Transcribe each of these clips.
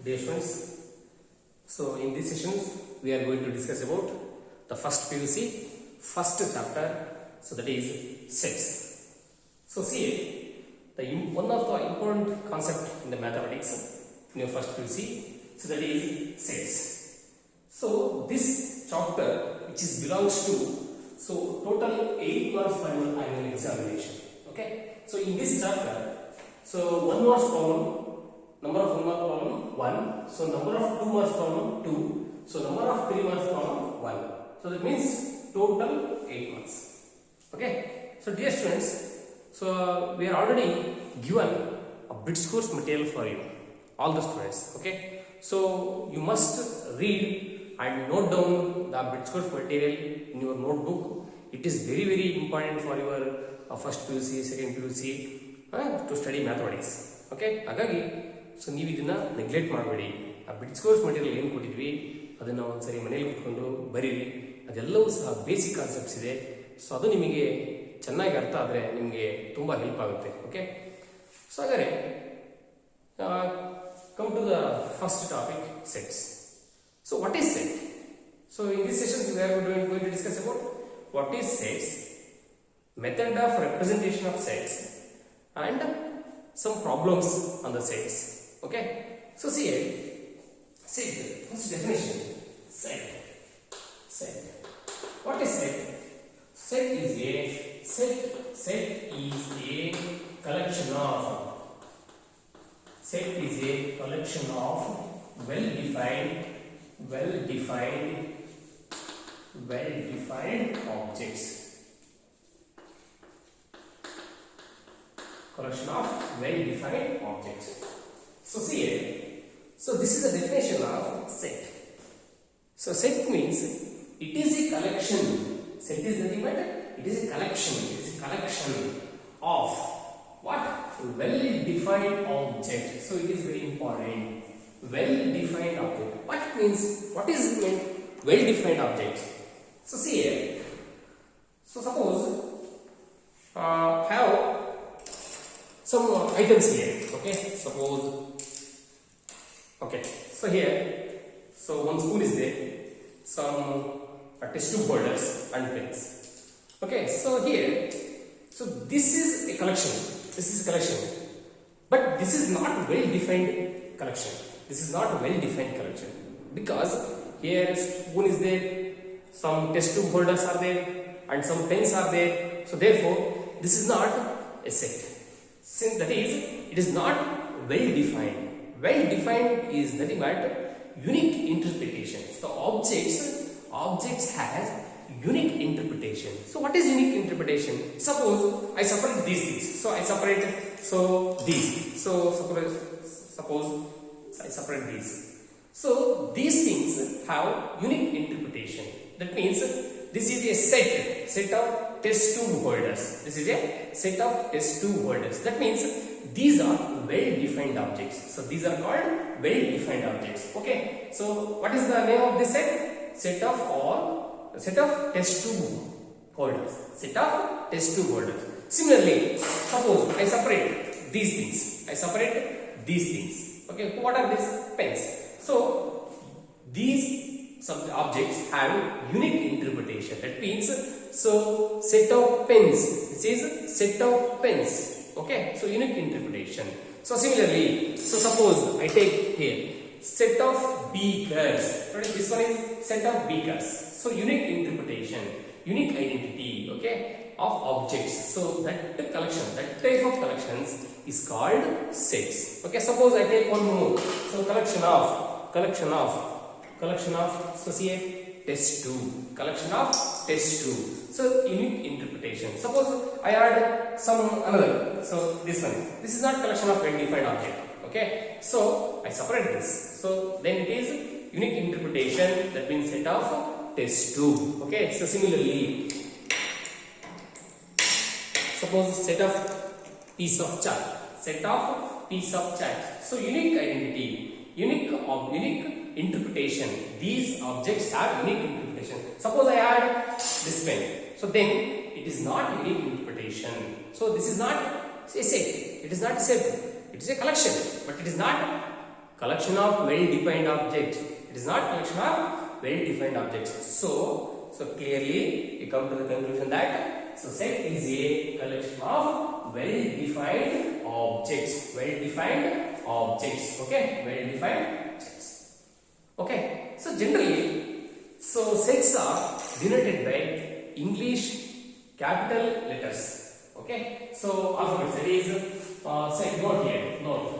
Dear friends, so in these sessions we are going to discuss about the first PUC, first chapter, so that is sets. So see, one of the important concept in the mathematics in your first PUC, so that is sets. So this chapter which is belongs to, so total 8 marks for your annual examination. Okay, so in this chapter, so 1 marks problem, number of 1 mark problem 1, so number of 2 marks problem 2, so number of 3 marks problem 1. So that means total 8 marks. Okay, so dear students, so we are already given a BITS course material for you, all the students. Okay, so you must read and note down the BITS course material in your notebook. It is very important for your first PUC, second PUC to study mathematics. Okay, ಹಾಗಾಗಿ so ನೀವು ಇದನ್ನ neglect ಮಾಡಬೇಡಿ. ಆ bits course material ಏನು ಕೊಟ್ಟಿದ್ವಿ ಅದನ್ನ ಒಂದ್ಸರಿ ಮನೇಲಿ ಕೂತ್ಕೊಂಡು ಬರೀರಿ. ಅದೆಲ್ಲವೂ ಸಹ ಬೇಸಿಕ್ ಕಾನ್ಸೆಪ್ಟ್ಸ್ ಇದೆ. ಸೊ ಅದು ನಿಮಗೆ ಚೆನ್ನಾಗಿ ಅರ್ಥ ಆದರೆ ನಿಮಗೆ ತುಂಬಾ ಹೆಲ್ಪ್ ಆಗುತ್ತೆ. ಓಕೆ, ಸೊ ಹಾಗಾದ್ರೆ come to the first topic, sets. So what is set? So in this session we are going to discuss about what is sets, method of representation of sets, and some problems on the sets. Okay, so see here, set, first definition, set. What is set? Set is a collection of well defined objects. Collection of well-defined objects. So see here, so this is the definition of set. So set means it is a collection. Set is nothing but it is a collection. It is a collection of what? Well-defined object. So it is very important. Well-defined object. What means? What is meant well-defined object? So see here. So suppose have some items here. Okay, suppose, okay, so here, so one spoon is there, some test tube holders and pens. Okay, so here, so this is a collection, but this is not well defined collection. Because here spoon is there, some test tube holders are there, and some pens are there. So therefore this is not a set. Since that is, it is not well defined. Well defined is nothing but unique interpretation. So objects has unique interpretation. So what is unique interpretation? Suppose I separate these things. So I separate these. So suppose I separate these. So these things have unique interpretation. That means this is a set of test tube holders. This is a set of test tube holders. That means these are well-defined objects. So these are called well-defined objects. Okay. So what is the name of this set? Set of test tube holders. Set of test tube holders. Similarly, suppose I separate these things. Okay. What are these? Pens. So these some objects have unique interpretation. That means, so set of pens. This is set of pens. Okay, so unique interpretation. So similarly, so suppose I take here set of beakers. This one is set of beakers. So unique interpretation, unique identity. Okay, of objects. So that collection, that type of collections is called sets. Okay, suppose I take one more. So collection of so see a test tube, collection of test tube. So unique interpretation. Suppose I add some another. So this one. This is not collection of well-defined object. Okay. So I separate this. So then it is unique interpretation. That means set of test tube. Okay. So similarly, suppose set of piece of chart. So unique identity, unique interpretation. These objects have unique interpretation. Suppose I add this pen, so then it is not unique interpretation. So this is not a set. It is not a set. It is a collection, but it is not collection of well-defined objects. It is not collection of well-defined objects. So clearly we come to the conclusion that set is a collection of well-defined objects. Well-defined objects. Okay, well-defined objects. Okay, so generally, sets are denoted by English capital letters. Okay, so alphabets, that is set, note here, note.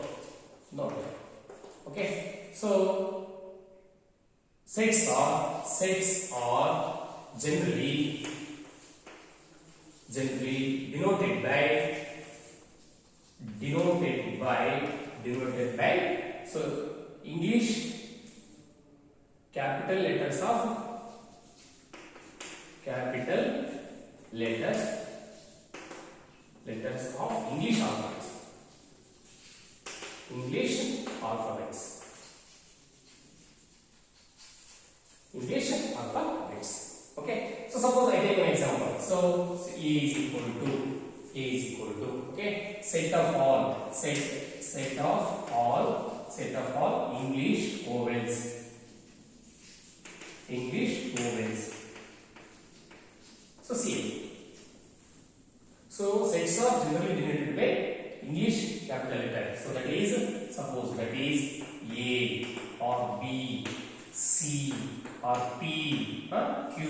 Okay, so sets are generally denoted by so English capital letters of English alphabets. English alphabets. Okay. So suppose I take an example. So A is equal to okay, set of all English vowels. So see. So sets are generally denoted by English capital letter. So that is, suppose that is A or B, C or P, Q,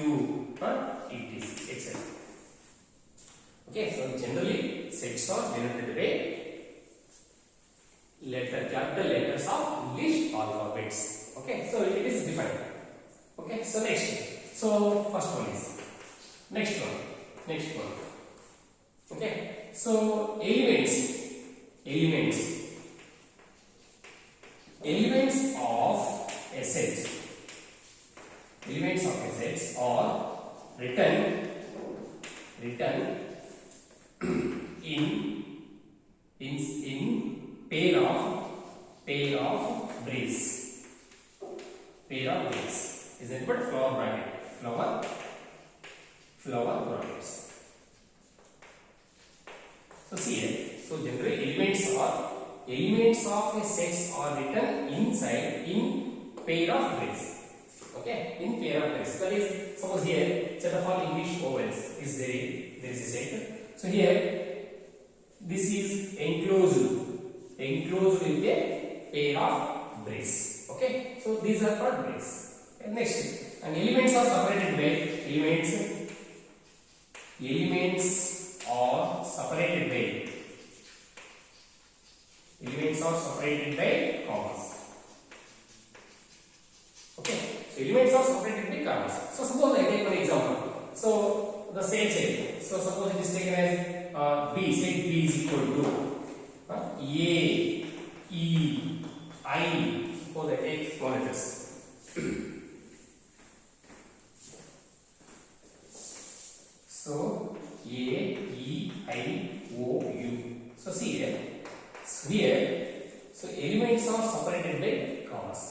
it is, etc. Okay, so generally sets are denoted by capital letters of English alphabets. Okay, so it is defined. Okay, so next. So first one is next one. Okay, so elements of a set are written in pair of brace. Is that what? Flower brackets. So see here. So generally elements of a set are written inside in pair of brace. Okay, in pair of brace. That is, suppose here set of all English vowels is there is a set. So here this is enclosed with a pair of brace. Okay, so these are called brace. Okay, next, and elements are separated by commas. Okay, so elements are separated by commas. So suppose I take one example. So the same set. So suppose it is taken as B. Set B is equal to A, E, I. Suppose I take small letters. So A, E, I, O, U. So see here. So elements are separated by commas.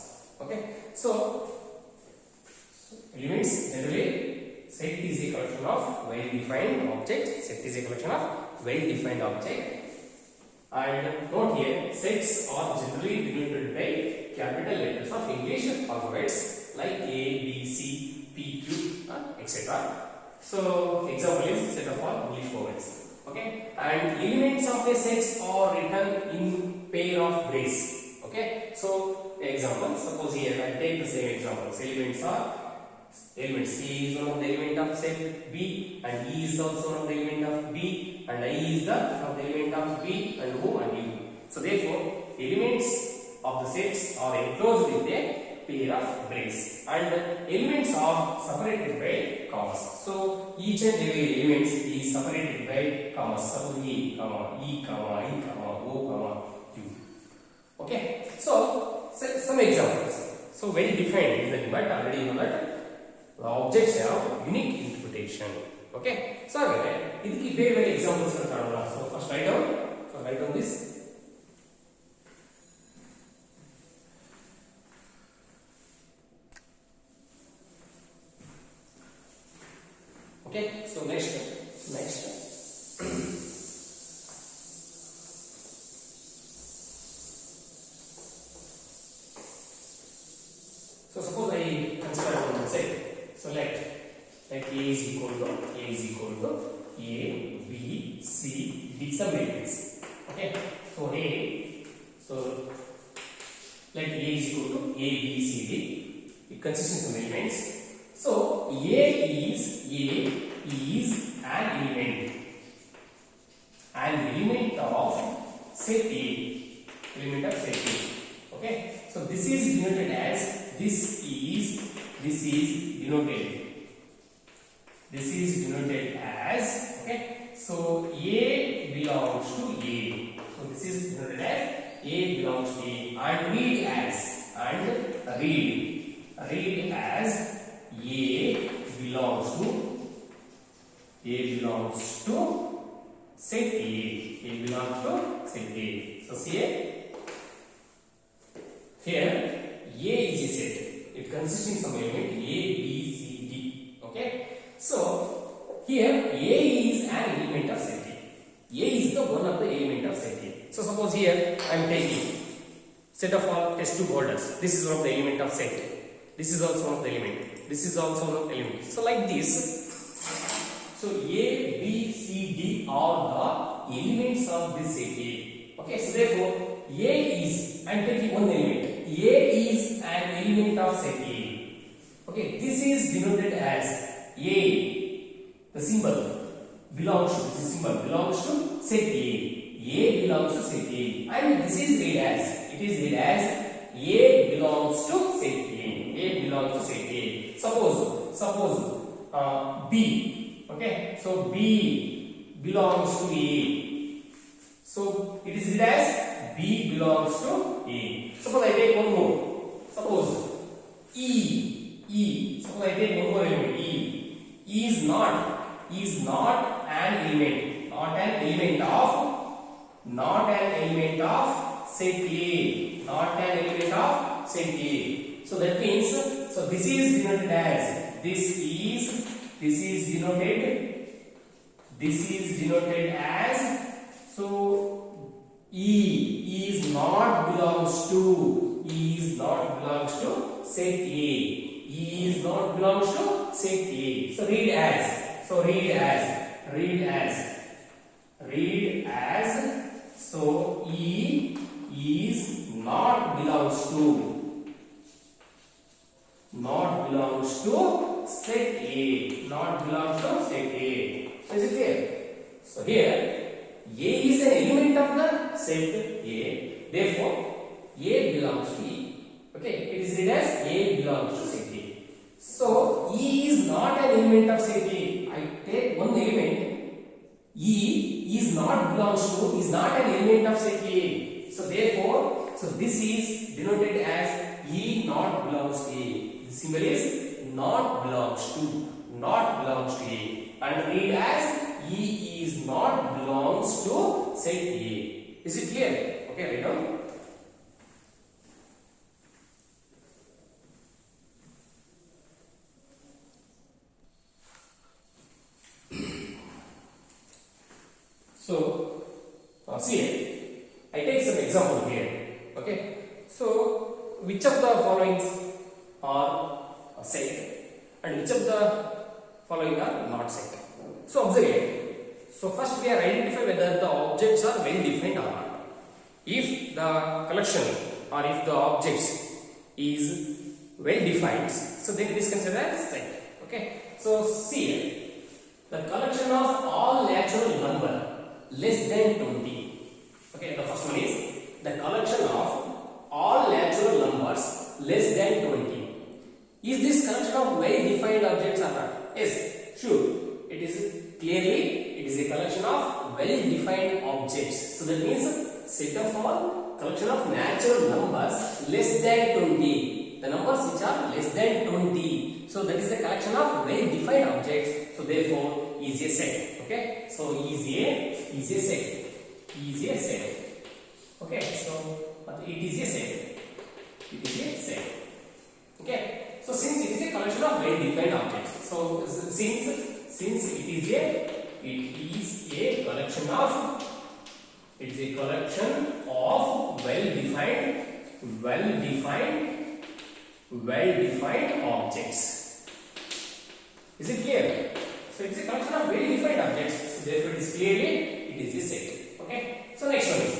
Okay. So elements generally, set is a collection of well-defined objects. And note here, sets are generally denoted by capital letters of English alphabets like A, B, C, P, Q, etc. So example is set of all English vowels. Okay, and elements of a set are written in pair of brace. Okay, so example, suppose here I take the same example. Element C is one of the element of set B, and E is also one of the element of B, and I is the element of B, and O and U. So therefore, elements of the sets are enclosed with a pair of brace, and elements are separated by commas. So each and every element is separated by commas. Suppose E, comma, I, comma, O, comma, U. Okay. So some examples. So very defined is the but already you know that the objects have unique interpretation. Okay. So idiki very examples are kaadala. So first write down this. Okay. So next. is equal to A, B, C, D, some matrix. Okay, so let A is equal to A, B, C, D. It consists of some elements. So A is an element of set A, element of set A. Okay, so this is denoted as this is denoted as, okay, so A belongs to A. So this is denoted as A belongs to A, and read as A belongs to set A. A belongs to set A. So see here A is a set. It consists in some element A, B, C, D. Okay. So here A is an element of set A. A is the one of the element of set A. So suppose here I am taking set of all test tube holders. This is one of the element of set. This is also one of the element. This is also one of the element. So like this. So A, B, C, D are the elements of this set A. Okay. So therefore A is, I am taking one element. A is an element of set A. Okay, this is denoted as A. The symbol belongs to, this symbol belongs to set A. A belongs to set A. And this is read as, it is read as A belongs to set A. A belongs to set A. Suppose B. Okay, so B belongs to A. So it is read as B belongs to A. Suppose I take one more. Suppose E. Suppose I take one more element. E is not an element. Not an element of set A. Not an element of set A. So that means, so this is denoted as, this is denoted as, so E is not belongs to set A. E is not belongs to set A. So read as, so E is not belongs to set A. Not belongs to set A. So is it clear? So here A is an element of the set A, therefore A belongs to E. Okay, it is written as A belongs to set A. So E is not an element of set A. I take one element, E is not an element of set A. So therefore, so this is denoted as E not belongs to A. The symbol is not belongs to A, and read as E is not belongs to set A. Is it clear? Okay, right now. So see, I take some example here. Okay, so which of the following are set and which of the following are not set? So observe here. So first we are identify whether the objects are well defined or not. If the collection or if the objects is well defined, so then it is considered as set. Okay, so see here, the collection of all natural number less than 20. Okay, the first one is the collection of all natural numbers less than 20. Is this collection of well defined objects or not? Yes, sure. It is clearly, it is a collection of well defined objects. So that means set of all collection of natural numbers less than 20. The numbers which are less than 20. So that is a collection of well defined objects. So therefore is a set. Okay, so is a set. Okay, so it is a set. Okay, so since it is a collection of well defined objects, so since it is a collection of well defined objects. Is it clear? So So it is a collection of well defined objects. So therefore it is clearly it is a set. Okay. So next one is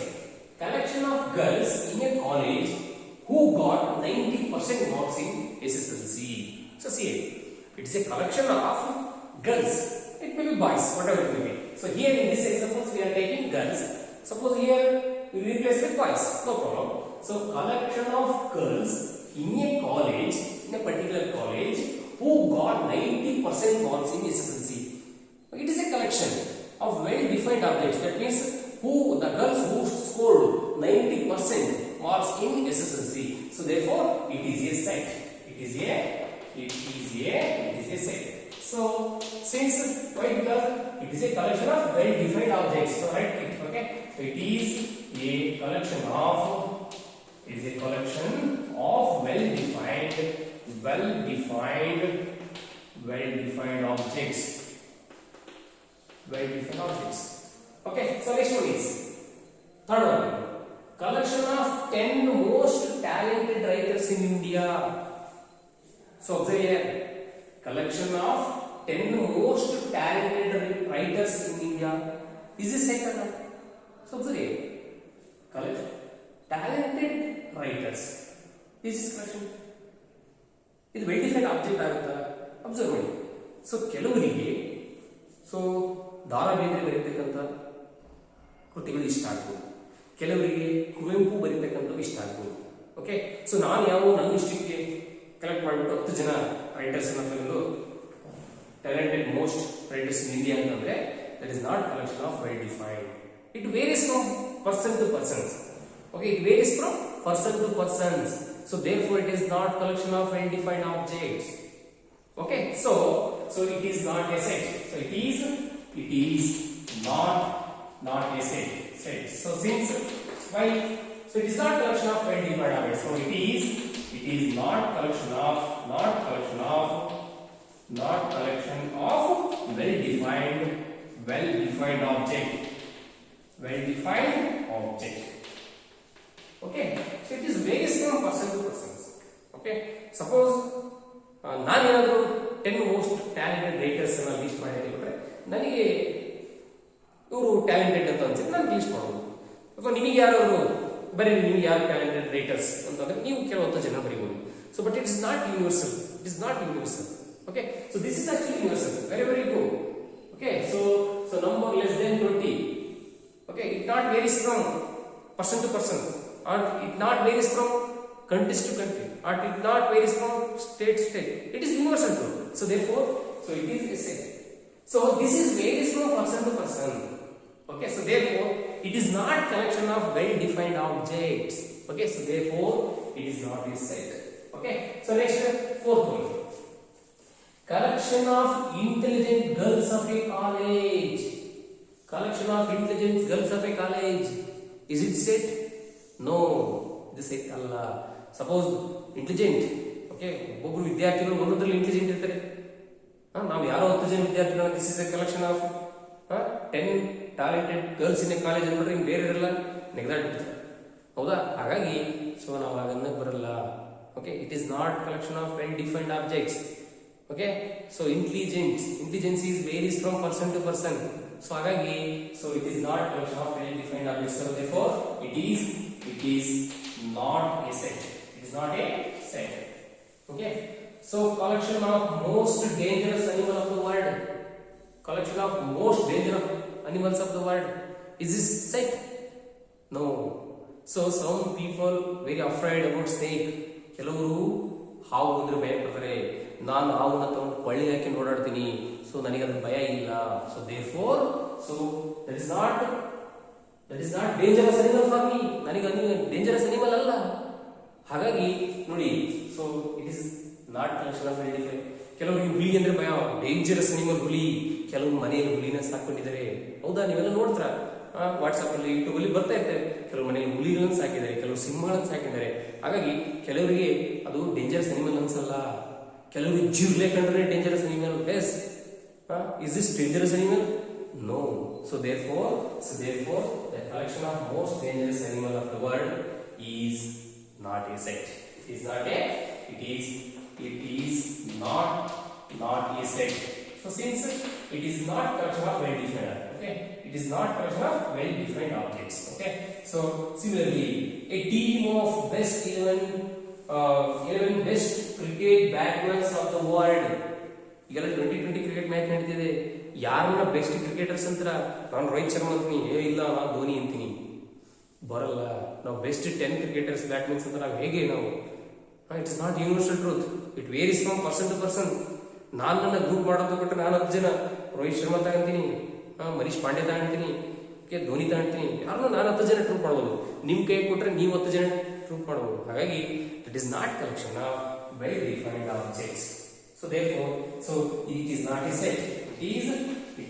collection of girls in a college who got 90% marks in SSLC. So see, it is a collection of girls. It may be boys, whatever it may be. So here in this example we are taking girls. Suppose here we replace with boys, no problem. So collection of girls in a college, in a particular college, who got 90% marks in SSLC. It is a collection of well-defined objects. That means the girls who scored 90% marks in SSLC. So therefore, it is a set. It is a set. So since why? Because it is a collection of well-defined objects. So write it. Okay. So it is a collection of well-defined objects. Well-defined objects. Okay. So next one is third one. Collection of 10 most talented writers in India. So observe here. Collection of 10 most talented writers in India. Is this set or not? So observe here. Collection talented writers. This is collection. ಇದು well defined object ಆಗುತ್ತಾ observe ಮಾಡಿ. So ಕೆಲವರಿಗೆ ದಾರಾ ಬೇಂದ್ರೆ ಬರೀತಕ್ಕಂಥ ಕೃತಿಗಳು ಇಷ್ಟ ಆಗ್ಬೋದು, ಕೆಲವರಿಗೆ ಕುವೆಂಪು ಬರೀತಕ್ಕಂಥವು ಇಷ್ಟ ಆಗ್ಬೋದು. ಓಕೆ. ಸೊ ನಾನು ನನ್ನ ಇಷ್ಟಕ್ಕೆ ಕಲೆಕ್ಟ್ ಮಾಡಿಬಿಟ್ಟು 10 ಜನ ರೈಟರ್ಸ್ ಅನ್ನ ತಗೊಂಡು talented most writers in India ಅಂತಂದ್ರೆ that is not collection of well defined. It varies from person to persons. Okay, it varies from person to persons. So therefore it is not collection of well-defined objects. Okay, so it is not a set. So it is not a set. So since why? So it is not collection of well-defined objects. So it is not collection of well-defined object. Okay, so it is varies from person to person. Okay, suppose ನಾನು ಏನಾದರೂ 10 most talented writers ಅನ್ನ list ಮಾಡಿ ಹೇಳಿದ್ರೆ ನನಗೆ ಇವರು talented ಅಂತ ಅನ್ಸುತ್ತೆ, ನಾನು ಲಿಸ್ಟ್ ಮಾಡ್ಬೋದು. ಅಥವಾ ನಿಮಗೆ ಯಾರು ಬರೀ ನಿಮಗೆ ಯಾರು ಟ್ಯಾಲೆಂಟೆಡ್ ರೈಟರ್ಸ್ ಅಂತಂದ್ರೆ ನೀವು ಕೆಲವೊಂದು ಜನ ಬರೀಬಹುದು. So but it is not universal. Okay, so this is actually universal. Very good. Okay, so number less than 20. Okay, it not varies from person to person, or it not varies from country to country, or it not varies from state to state. It is universal too. So therefore, it is a set. So this is varies from person to person. Okay, so therefore it is not collection of well-defined objects. Okay, so therefore it is not a set. Okay, so next fourth one. Collection of intelligent girls of a college. Collection of intelligent girls of a college. Is it set? No, ಇದು set ಅಲ್ಲ. Suppose intelligent, okay, ಒಬ್ಬೊಬ್ರು ವಿದ್ಯಾರ್ಥಿಗಳು ಒಂದೊಂದರಲ್ಲಿ intelligent ಇರ್ತಾರೆ. ನಾವು ಯಾರೋ 10 ಜನ ವಿದ್ಯಾರ್ಥಿಗಳು, this is A collection of 10 talented girls in a college ಅಂದ್ರೆ ಹಿಂಗೆ ಬೇರೆ ಇರಲ್ಲ, ನೆಗ್ದಾಡ್ಬಿಡ್ತಾರೆ. ಹೌದಾ? ಹಾಗಾಗಿ ನಾವು ಹಾಗನ್ನಕ್ಕೆ ಬರಲ್ಲ. Okay, it is not collection of well defined objects. Okay, so intelligence is varies from person to person. So ಹಾಗಾಗಿ it is not collection of well defined objects. So therefore it is not a set. It is not a set. Okay, so collection of most dangerous animal of the world. Collection of most dangerous animals of the world. Is this set? No. So some people very afraid about snake. ಕೆಲವರು ಹಾವು ಅಂದ್ರೆ ಭಯ ಪಡ್ತಾರೆ. ನಾನು ಹಾವನ್ನ ತಗೊಂಡು ಕೊಳ್ಳಿ ಹಾಕಿ ಓಡಾಡ್ತೀನಿ, so ನನಗೆ ಅದ್ರ ಭಯ ಇಲ್ಲ. So therefore that is not dangerous animal for me. ನನಗೆ ಡೇಂಜರಸ್ ಅನಿಮಲ್ ಅಲ್ಲ. ಹಾಗಾಗಿ ನೋಡಿ, so it is not collection of well defined. ಕೆಲವರು ಹುಲಿ ಅಂದ್ರೆ ಭಯ, ಡೇಂಜರಸ್ ಅನಿಮಲ್ ಹುಲಿ. ಕೆಲವು ಮನೆಯಲ್ಲಿ ಹುಲಿನ ಸಾಕೊಂಡಿದ್ದಾರೆ. ಹೌದಾ? ನೀವೆಲ್ಲ ನೋಡ್ತೀರಾ, ವಾಟ್ಸ್ಆಪ್ ಅಲ್ಲಿ, ಯೂಟ್ಯೂಬ್ ಅಲ್ಲಿ ಬರ್ತಾ ಇರ್ತೇವೆ. ಕೆಲವು ಮನೆಯಲ್ಲಿ ಹುಲಿಗಳನ್ನು ಸಾಕಿದ್ದಾರೆ, ಕೆಲವು ಸಿಂಹಗಳನ್ನು ಸಾಕಿದ್ದಾರೆ. ಹಾಗಾಗಿ ಕೆಲವರಿಗೆ ಅದು ಡೇಂಜರಸ್ ಅನಿಮಲ್ ಅನ್ಸಲ್ಲ. ಕೆಲವರಿಗೆ ಜಿರ್ಲೆ ಕಂಡ್ರೆ dangerous animal. Yes, is this dangerous animal? No. So therefore the collection of most dangerous animal of the world is not a set. It is not a set. So since it is not collection of well defined, okay, it is not collection of well defined objects. Okay, so similarly, a team of best 11 best cricket batsmen of the world. ಈಗೆಲ್ಲ 2020 cricket match ನಡೀತಿದೆ. ಯಾರನ್ನ best cricketers ಅಂತೀರ? ನಾನು ರೋಹಿತ್ ಶರ್ಮಾ ಅಂತೀನಿ, ಇಲ್ಲ ನಾನು ಧೋನಿ ಅಂತೀನಿ. ಬರಲ್ಲ. ನಾವು ಬೆಸ್ಟ್ 10 ಕ್ರಿಕೆಟರ್ಸ್ ಬ್ಯಾಟ್ಸ್ಮನ್ಸ್ ಅಂತ ನಾವು ಹೇಗೆ ನಾವು it is not universal truth. It varies from person to person. ನಾನು ನನ್ನ ಗ್ರೂಪ್ ಮಾಡೋದು ಕೊಟ್ಟರೆ ನಾನು 10 ಜನ ರೋಹಿತ್ ಶರ್ಮಾ ತಗೊಂತೀನಿ, ಮನೀಶ್ ಪಾಂಡೆ ತಗೊಂತೀನಿ, ಧೋನಿ ತಗೊಂತೀನಿ. ಯಾರನ್ನ ನಾನು 10 ಜನ ಟ್ರೂಪ್ ಮಾಡ್ಬೋದು. ನಿಮ್ಮ ಕೈ ಕೊಟ್ಟರೆ ನೀವು 10 ಜನ ಟ್ರೂಪ್ ಮಾಡ್ಬೋದು. ಹಾಗಾಗಿ it is not collection of well defined objects. So therefore, so it is not a set. It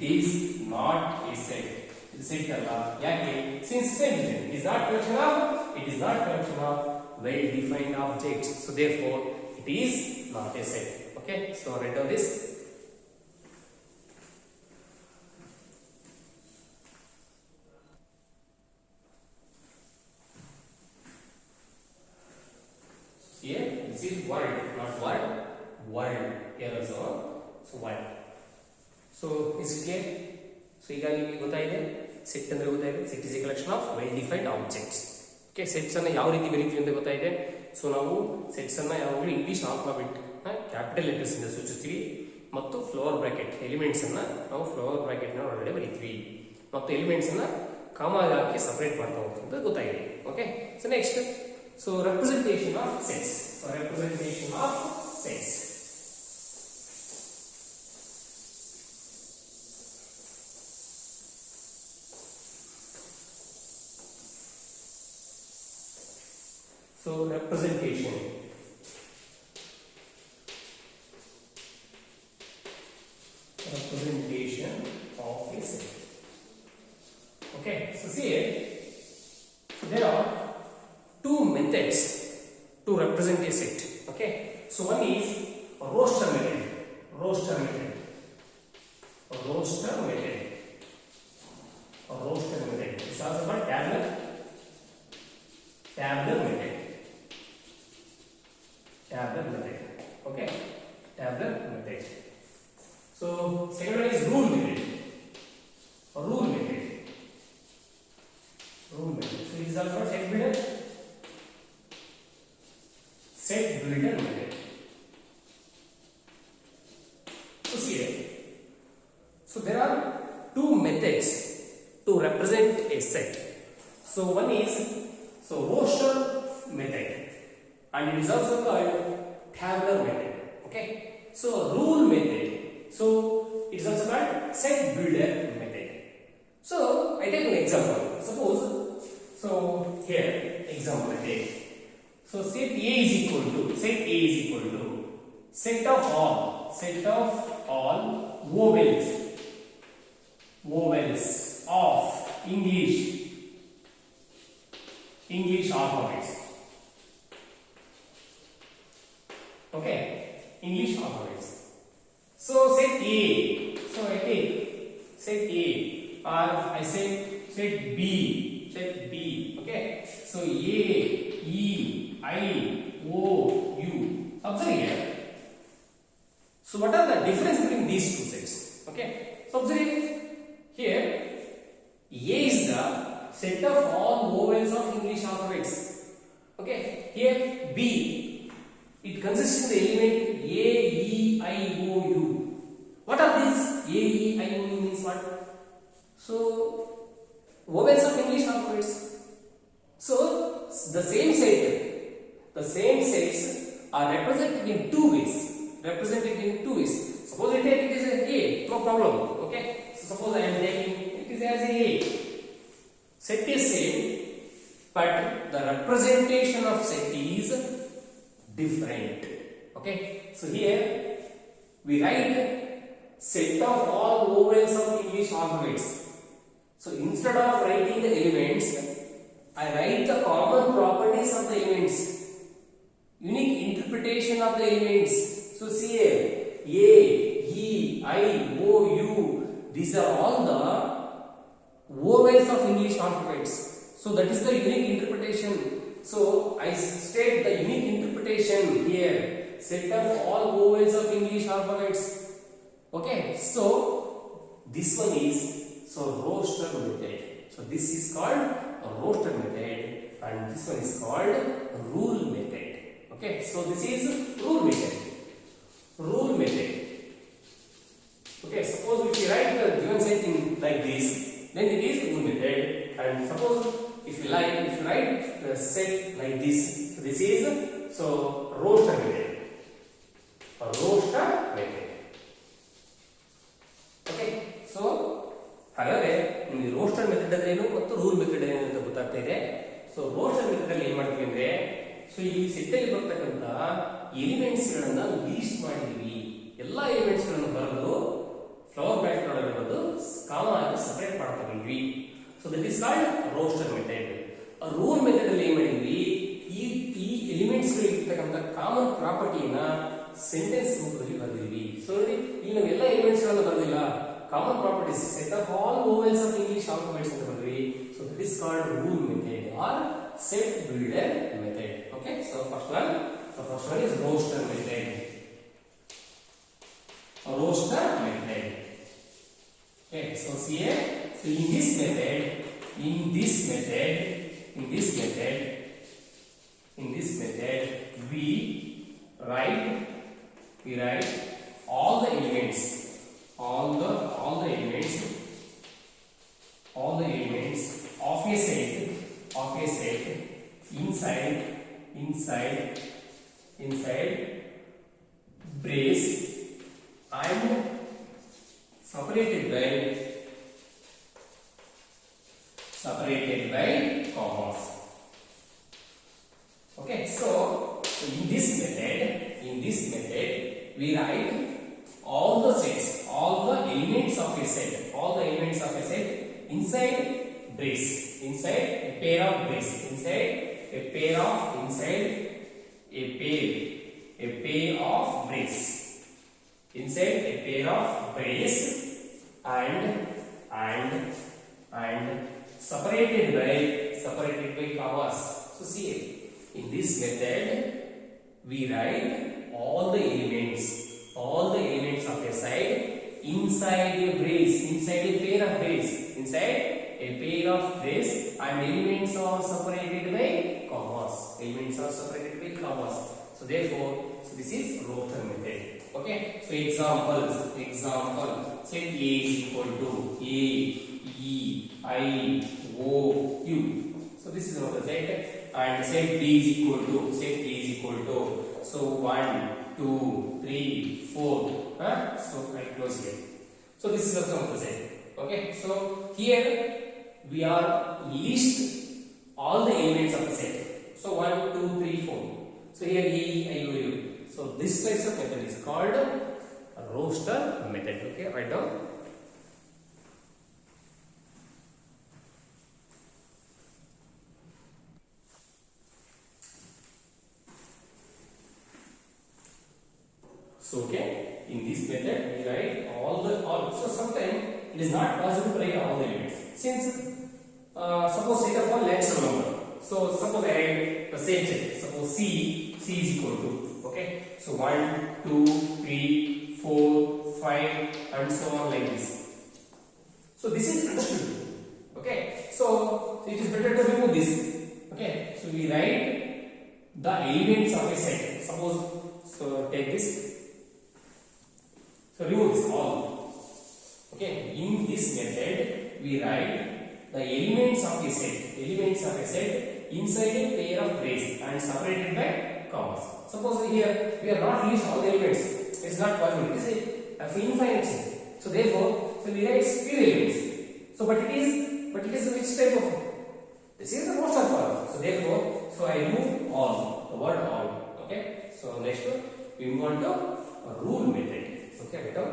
is not a set. It is set alla. Yake since set is not collection of, it is not collection of well defined objects. So therefore, it is not a set. Okay. So write down this. Here this is word, not word. World here also. So world. So is it clear? So ಈಗ ನಿಮಗೆ ಗೊತ್ತಾಗಿದೆ set ಅಂದ್ರೆ ಗೊತ್ತಾಗಿದೆ. Set is A collection of well defined objects. Okay, sets ಅನ್ನ ಯಾವ ರೀತಿ ಬರೀತೀವಿ ಅಂತ ಗೊತ್ತಾಗಿದೆ. ಸೊ ನಾವು ಸೆಟ್ಸ್ ಅನ್ನ ಯಾವಾಗಲೂ ಇಂಗ್ಲಿಷ್ ಆಲ್ಫಾಬೆಟ್ ಕ್ಯಾಪಿಟಲ್ ಲೆಟರ್ಸ್ ಇಂದ ಸೂಚಿಸ್ತೀವಿ ಮತ್ತು ಫ್ಲೋರ್ ಬ್ರಾಕೆಟ್ ಎಲಿಮೆಂಟ್ಸ್ ಅನ್ನ ನಾವು ಫ್ಲೋರ್ ಬ್ರಾಕೆಟ್ ನ ಒಳಗಡೆ ಬರೀತೀವಿ ಮತ್ತು ಎಲಿಮೆಂಟ್ಸ್ ಅನ್ನ ಕಾಮಾ ಹಾಕಿ ಸಪರೇಟ್ ಮಾಡ್ತಾ ಹೋಗ್ತೀವಿ ಅಂತ ಗೊತ್ತಾಗಿದೆ. Okay, so next so representation of sets. Representation of sets. So representation. Representation of a set. Okay, so see here, there are two methods to represent a set. Okay, so one is roster method. Roster method. Roster method. Roster method. It's also called tabular. Tabular method. Tabular method. Okay, tabular method. So second one is rule method. Rule method. Rule method. So this is also set builder. Set builder method. So see here. So there are two methods to represent a set. So one is roster method, and it is also called tabular method. Okay, so rule method, so it is also called set builder method. So I take an example. Suppose, so here example I take. So set A is equal to set of all vowels of English alphabets. Okay, English alphabets. So set A. So I take set A, or I say set B. Okay. So A, E, I, O, U. Observe here. So what are the difference between these two sets? Okay. So observe here. A is the set of all vowels of English alphabets. Okay. Here B, it consists of the element A, E, I, O, U. What are these? A, E, I, O, U means what? So vowels of English alphabets. So the same sets are represented in two ways. Suppose I take it as A, no problem. Okay. So suppose I am taking it is as A. Set is same, but the representation of set is different. Okay. So here we write set of all vowels of English alphabets. So instead of writing the elements, I write the common properties of the elements, unique interpretation of the elements. So see here, A, E, I, O, U, these are all the vowels of English alphabets. So that is the unique interpretation. So I state the unique interpretation here. Set of all vowels of English alphabets. Okay, so this one is roster method. So this is called a roster method, and this one is called rule method. Okay, so this is rule method. Rule method. Okay, suppose if you write the given set in like this, then it is rule method. And suppose if you write the set like this, so this is roster method. A roster method. Okay, so ಹಾಗಾದ್ರೆ ನಿಮಗೆ roster method ಅಂದ್ರೆ ಏನು ಮತ್ತು rule method ಏನು ಅಂತ ಗೊತ್ತಾಗ್ತಾ ಇದೆ. So roster method ಅಲ್ಲಿ ಏನ್ ಮಾಡ್ತೀವಿ ಅಂದ್ರೆ ಈ ಸೆಟ್ ಅಲ್ಲಿ ಬರ್ತಕ್ಕಂತ ಎಲಿಮೆಂಟ್ಸ್ ಗಳನ್ನ ಲೀಸ್ಟ್ ಮಾಡಿದೀವಿ. ಎಲ್ಲಾ ಎಲಿಮೆಂಟ್ಸ್ ಗಳನ್ನು ಬರೆದು ಫ್ಲವರ್ ಬ್ಯಾಕ್ ಒಳಗೆ ಬರೆದು ಕಾಮಾ ಆಗಿ ಸೆಪರೇಟ್ ಮಾಡ್ತಾ ಬಂದ್ವಿ. So that is called roster method. Rule method ಅಲ್ಲಿ ಏನ್ ಮಾಡಿದ್ವಿ, ಈ ಎಲಿಮೆಂಟ್ಸ್ ಗಳಿಗೆ ಇರ್ತಕ್ಕಂತ ಕಾಮನ್ ಪ್ರಾಪರ್ಟಿಯನ್ನ ಸೆಂಟೆನ್ಸ್ ರೂಪದಲ್ಲಿ ಬರೆದಿದ್ವಿ. ಸೊ ನೋಡಿ, ಇಲ್ಲಿ ನಾವು ಎಲ್ಲ ಎಲಿಮೆಂಟ್ಸ್ ಗಳನ್ನ ಬರೆದಿಲ್ಲ, common properties set of all vowels of English alphabets ಅಂತ ಬರೆದ್ವಿ. So that is called rule method or set builder method. Okay, so first one is roster method. Roster method. Okay, so see here, so in this method we write all the elements of a set inside brace and separated by commas. Okay, so in this method we write all the elements of a set inside brace, inside a pair of brace, inside a pair of brace, inside a pair of brace and separated by commas. So see, in this method we write all the elements of a set inside a brace, inside a pair of brace, and elements are separated by commas. So therefore, this is roster method. Okay, so example, set A is equal to A, E, I, O, U. So this is another set, and set B is equal to so 1, 2, 3, 4. So I close here. So this is also another set. Okay, so here we are list all the elements of the set. So 1, 2, 3, 4. So here A, I, O, U. So this type of method is called a roster method. Okay, write down. So okay, in this method we write all. So sometimes it is not possible to write all the elements. Since suppose set of one natural number. So suppose I write the same set. Suppose C is equal to, okay, so 1, 2, 3, 4, 5 and so on like this. So this is understood. Okay, so it is better to remove this. Okay, so we write the elements of a set. Suppose, so take this, so remove this all. Okay, in this method we write the elements of a set inside a pair of brace and separated by commas. Suppose here we are not list all the elements. It is not possible. It is a infinite set. So therefore, we write few elements. So but it is which type of? This is the most of all. So therefore, so I remove all, the word all. Okay. So next one we move on to a rule method. Okay, write down.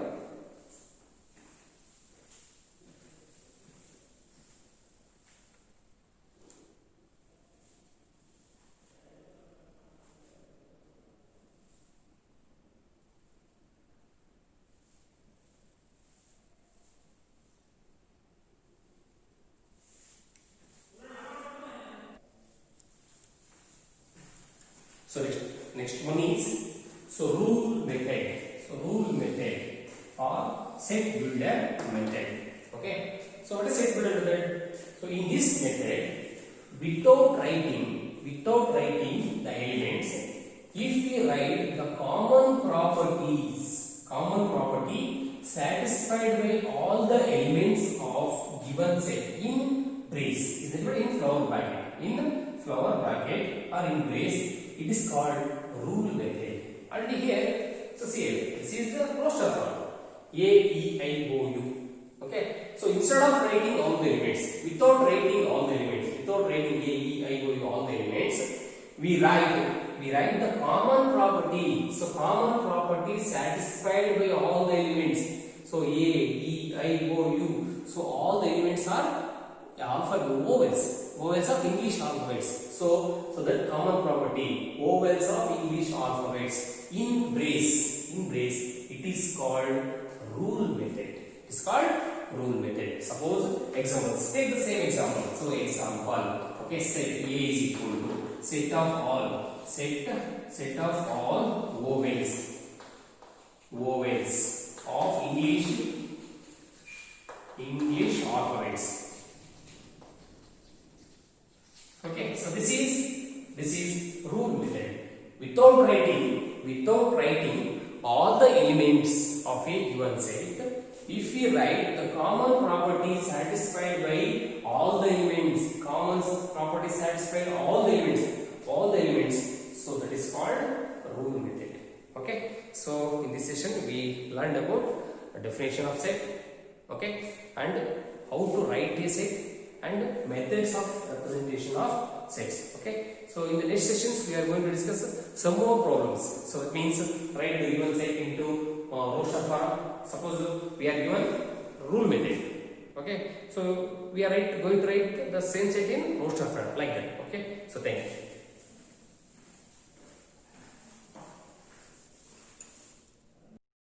So next one is rule method. or set builder method. Okay. So what is set builder method? So in this method, without writing the elements, if we write the common property satisfied by all the elements of given set in brace, is it in flower bracket? In flower bracket or in brace, it is called rule method. Already here, so see, this is the roster form. A, E, I, O, U. Okay. So instead of writing all the elements, without writing A, E, I, O, U, all the elements, we write the common property. So common property satisfied by all the elements. So A, E, I, O, U. So all the elements are vowels of English alphabets. So that common property, vowels of English alphabets in brace, it is called rule method. It is called rule method. Suppose examples. Take the same example. So example. Okay, set A is equal to set of all vowels of English alphabets. Okay, so this is rule method. Without writing all the elements of a given set, if we write the common property satisfied by all the elements, so that is called rule method. Okay, so in this session we learned about the definition of set, okay, and how to write a set and methods of representation of sets. Okay, so in the next sessions we are going to discuss some more problems. So it means write the given set into roster form. Suppose we are given rule method. Okay, so we are going to write the same set in roster form like that. Okay, so thank you.